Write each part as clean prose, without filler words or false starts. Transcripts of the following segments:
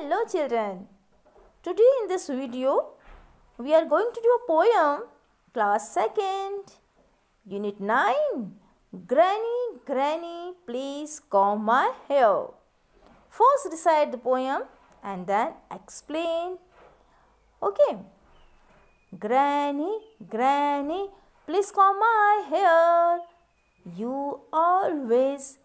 Hello children. Today in this video we are going to do a poem, class 2nd, unit 9. Granny, Granny, please comb my hair. First recite the poem and then explain. Okay. Granny, Granny, please comb my hair. You always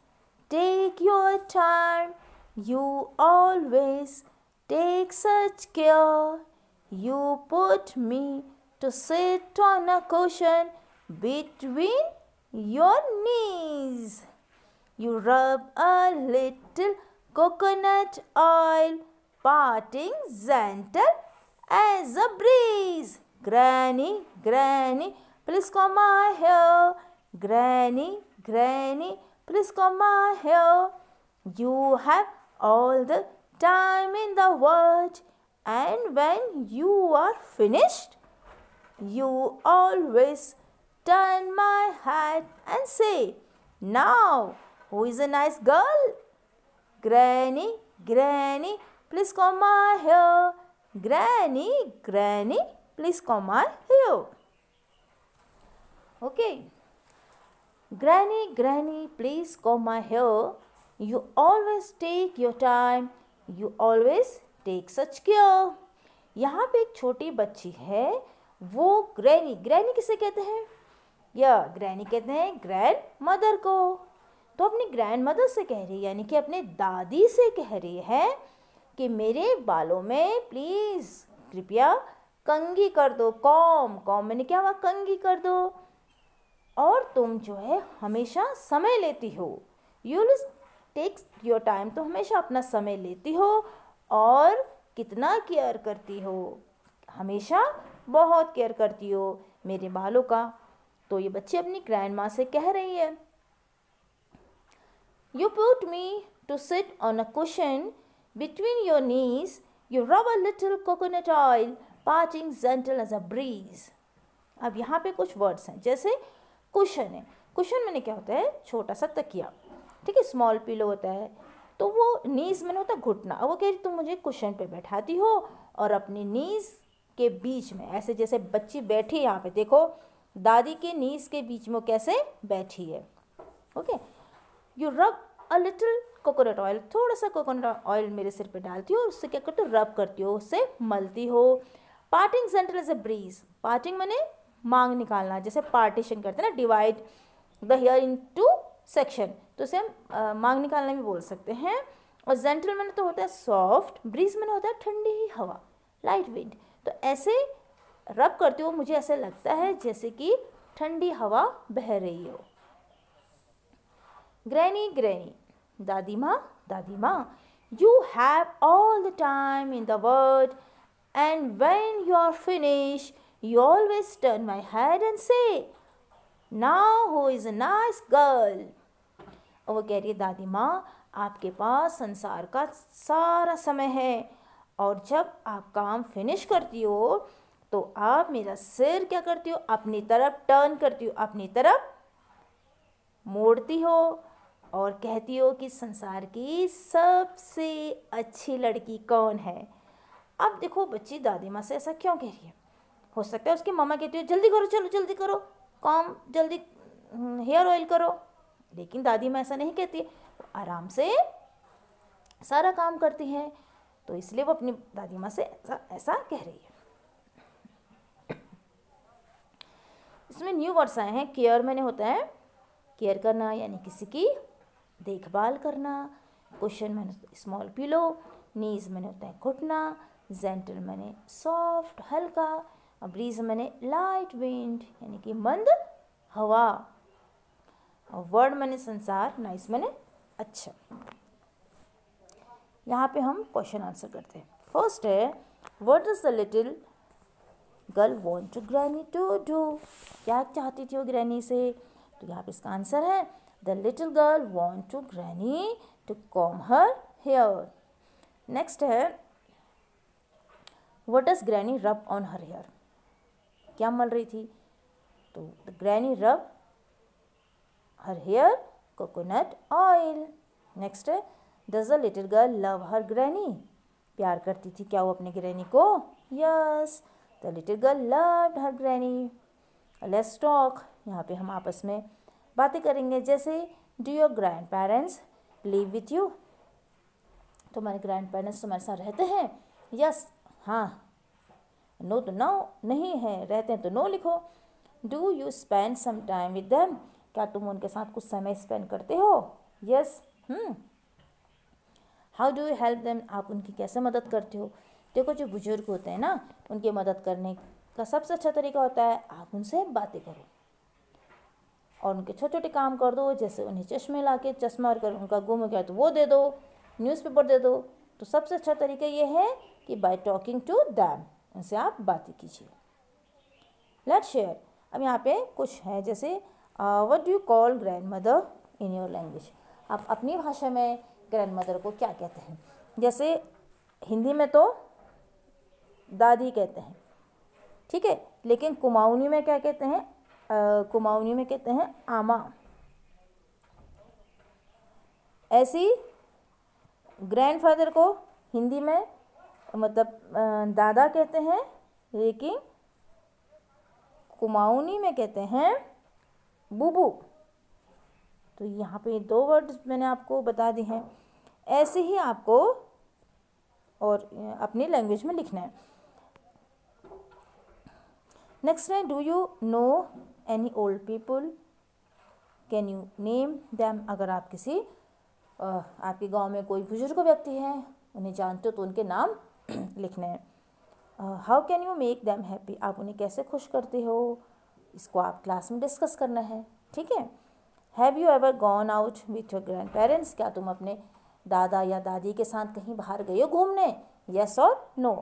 take your time. You always take such care. You put me to sit on a cushion between your knees. You rub a little coconut oil, parting gentle as a breeze. Granny, Granny, please comb my hair. Granny, Granny, please comb my hair. You have all the time in the world, and when you are finished, you always turn my head and say, "Now, who is a nice girl?" Granny, Granny, please comb my hair. Granny, Granny, please comb my hair. Okay. Granny, Granny, please comb my hair. You always take your time. You always take such care. यहाँ पे एक छोटी बच्ची है, वो granny, granny किसे कहते हैं? ग्रैनी कहते हैं ग्रैंड मदर को। तो अपनी ग्रैंड मदर से कह रही है, यानी कि अपने दादी से कह रही है कि मेरे बालों में प्लीज़ कृपया कंघी कर दो। कॉम मैंने क्या हुआ? कंघी कर दो। और तुम जो है हमेशा समय लेती हो। यू टेक्स योर टाइम, तो हमेशा अपना समय लेती हो और कितना केयर करती हो, हमेशा बहुत केयर करती हो मेरे बालों का। तो ये बच्ची अपनी ग्रैंड माँ से कह रही है, you put me to sit on a cushion between your knees, you rub a little coconut oil, parting gentle as a breeze. अब यहाँ पे कुछ वर्ड्स हैं, जैसे कुशन है। कुशन मैंने क्या होता है? छोटा सा तकिया, ठीक है, स्मॉल पिलो होता है। तो वो नीज मैंने होता है घुटना। अब वो कह रही तुम मुझे कुशन पे बैठाती हो और अपनी नीज के बीच में ऐसे, जैसे बच्ची बैठी है यहाँ पे, देखो दादी के नीज के बीच में कैसे बैठी है। Okay. You rub a little coconut oil, थोड़ा सा कोकोनट ऑयल मेरे सिर पे डालती हो और उससे क्या करती हो? रब करती हो, उससे मलती हो। Parting gentle as a breeze, parting मैंने मांग निकालना, जैसे पार्टीशन करते हैं ना, divide the hair into section, तो उसे हम मांग निकालना भी बोल सकते हैं। और जेंटल मैंने तो होता है सॉफ्ट, ब्रीज मैंने होता है ठंडी हवा, लाइट विंड। तो ऐसे रब करते हो, मुझे ऐसा लगता है जैसे कि ठंडी हवा बह रही हो। ग्रैनी, ग्रैनी, दादी माँ, दादी माँ, you have all the time in the world, and when you are finish you always turn my head and say, now who is a nice girl. और वो कह रही है, दादी माँ आपके पास संसार का सारा समय है, और जब आप काम फिनिश करती हो तो आप मेरा सिर क्या करती हो? अपनी तरफ टर्न करती हो, अपनी तरफ मोड़ती हो और कहती हो कि संसार की सबसे अच्छी लड़की कौन है। अब देखो बच्ची दादी माँ से ऐसा क्यों कह रही है? हो सकता है उसकी मम्मा कहती है जल्दी करो, चलो जल्दी करो काम, जल्दी हेयर ऑयल करो, लेकिन दादी माँ ऐसा नहीं कहती, आराम से सारा काम करती हैं। तो इसलिए वो अपनी दादी माँ से ऐसा कह रही है। इसमें न्यू वर्ड्स आए हैं। केयर मैंने होता है केयर करना, यानी किसी की देखभाल करना। कुशन मैंने स्मॉल पिलो, नीज मैंने होता है घुटना, जेंटल मैंने सॉफ्ट हल्का, और ब्रीज मैंने लाइट विंड यानी कि मंद हवा, और वर्ड मैंने संसार, नाइस मैंने अच्छा। यहाँ पे हम क्वेश्चन आंसर करते हैं। फर्स्ट है, what does the little girl want to granny to do? क्या चाहती थी वो ग्रैनी से? तो यहाँ पे इसका आंसर है, the little girl want to granny to comb her hair. Next है, what does granny rub on her hair? क्या मल रही थी? तो the granny rub her hair coconut oil. Next, does the little girl love her granny? प्यार करती थी क्या वो अपनी ग्रैनी को? Yes, the little girl loved her granny. Let's talk, यहाँ पे हम आपस में बातें करेंगे। जैसे do your grand parents live with you? तुम्हारे ग्रैंड पेरेंट्स तुम्हारे साथ रहते हैं? यस, हाँ। नो तो नो नहीं है, रहते हैं तो नो लिखो। Do you spend some time with them? क्या तुम उनके साथ कुछ समय स्पेंड करते हो? Yes. How do you help them? आप उनकी कैसे मदद करते हो? देखो, जो बुजुर्ग होते हैं ना, उनकी मदद करने का सबसे अच्छा तरीका होता है आप उनसे बातें करो और उनके छोटे छोटे काम कर दो। जैसे उन्हें चश्मे ला के, चश्मा अगर उनका गुम हो गया तो वो दे दो, न्यूज़पेपर दे दो। तो सबसे अच्छा तरीका ये है कि बाय टॉकिंग टू दैम, उनसे आप बातें कीजिए। लेट्स शेयर, अब यहाँ पे कुछ है, जैसे what do you call grand mother in your language? आप अपनी भाषा में ग्रैंड मदर को क्या कहते हैं? जैसे हिंदी में तो दादी कहते हैं, ठीक है, लेकिन कुमाऊनी में क्या कहते हैं? कुमाऊनी में कहते हैं आमा। ऐसी ग्रैंडफादर को हिंदी में मतलब दादा कहते हैं, लेकिन कुमाऊनी में कहते हैं बूबू। तो यहाँ पे 2 वर्ड्स मैंने आपको बता दिए हैं। ऐसे ही आपको और अपनी लैंग्वेज में लिखना है। नेक्स्ट है, do you know any old people? Can you name them? अगर आप किसी आपके गांव में कोई बुजुर्ग व्यक्ति है, उन्हें जानते हो तो उनके नाम लिखने हैं। How can you make them happy? आप उन्हें कैसे खुश करते हो? इसको आप क्लास में डिस्कस करना है, ठीक है। Have you ever gone out with your grand parents? क्या तुम अपने दादा या दादी के साथ कहीं बाहर गए हो घूमने? यस और नो।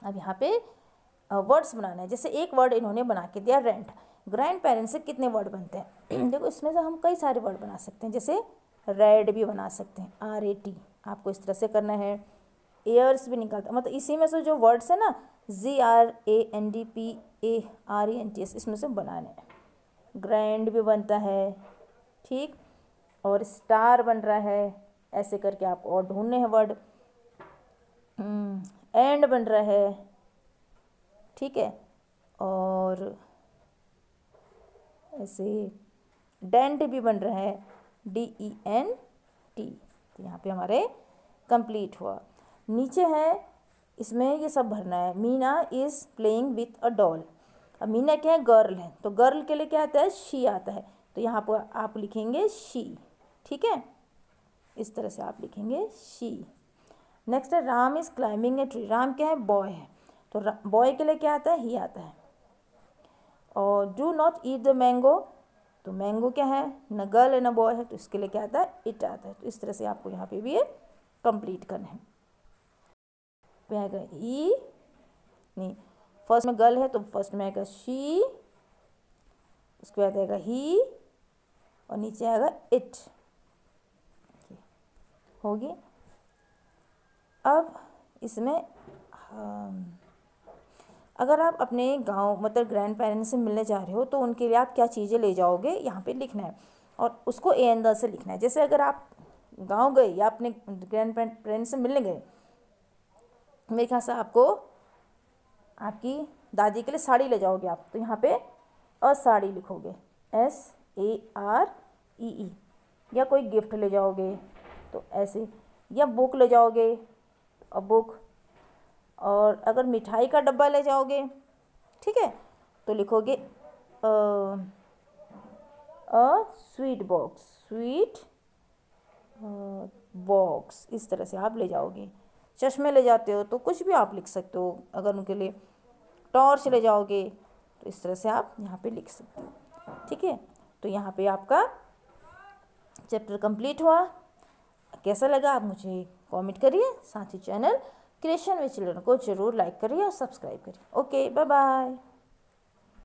अब यहाँ पे वर्ड्स बनाना है। जैसे एक वर्ड इन्होंने बना के दिया रेंट। ग्रैंड पेरेंट्स से कितने वर्ड बनते हैं? देखो, इसमें से हम कई सारे वर्ड बना सकते हैं। जैसे रेड भी बना सकते हैं, RAT। आपको इस तरह से करना है। एयर्स भी निकालता, मतलब इसी में से जो वर्ड्स है ना, GRANDPARENTS, इसमें से बनाने हैं। ग्रैंड भी बनता है, ठीक, और स्टार बन रहा है। ऐसे करके आपको और ढूंढने हैं वर्ड। एंड बन रहा है, ठीक है, और ऐसे डेंट भी बन रहा है, DENT। तो यहाँ पे हमारे कंप्लीट हुआ। नीचे है, इसमें ये सब भरना है। Meena is playing with a doll. अब मीना क्या है? गर्ल है, तो गर्ल के लिए क्या आता है? शी आता है। तो यहाँ पर आप लिखेंगे शी, ठीक है, इस तरह से आप लिखेंगे शी। नेक्स्ट है, Ram is climbing a tree. Ram क्या है? बॉय है, तो बॉय के लिए क्या आता है? ही आता है। और do not eat the mango, तो मैंगो क्या है? न गर्ल है न बॉय है, तो इसके लिए क्या आता है? इट आता है। तो इस तरह से आपको यहाँ पे भी ये कंप्लीट करना है। पे आएगा ई, नहीं, फर्स्ट में गर्ल है तो फर्स्ट में आएगा शी, उसके बाद आएगा ही, और नीचे आएगा इट। होगी। अब इसमें अगर आप अपने गांव मतलब ग्रैंड पेरेंट्स से मिलने जा रहे हो तो उनके लिए आप क्या चीज़ें ले जाओगे, यहाँ पे लिखना है और उसको AND से लिखना है। जैसे अगर आप गांव गए या अपने ग्रैंड पेरेंट्स से मिलने गए, मेरे ख्याल से आपको आपकी दादी के लिए साड़ी ले जाओगे आप, तो यहाँ पे साड़ी लिखोगे, SAREE। या कोई गिफ्ट ले जाओगे तो ऐसे, या बुक ले जाओगे और बुक, और अगर मिठाई का डब्बा ले जाओगे, ठीक है, तो लिखोगे स्वीट बॉक्स, स्वीट बॉक्स। इस तरह से आप ले जाओगे। चश्मे ले जाते हो तो कुछ भी आप लिख सकते हो। अगर उनके लिए टॉर्च ले जाओगे तो इस तरह से आप यहाँ पे लिख सकते हो, ठीक है। तो यहाँ पे आपका चैप्टर कंप्लीट हुआ। कैसा लगा आप मुझे कमेंट करिए। साथ ही चैनल क्रिएशन विद चिल्ड्रन को जरूर लाइक करिए और सब्सक्राइब करिए। Okay, bye bye.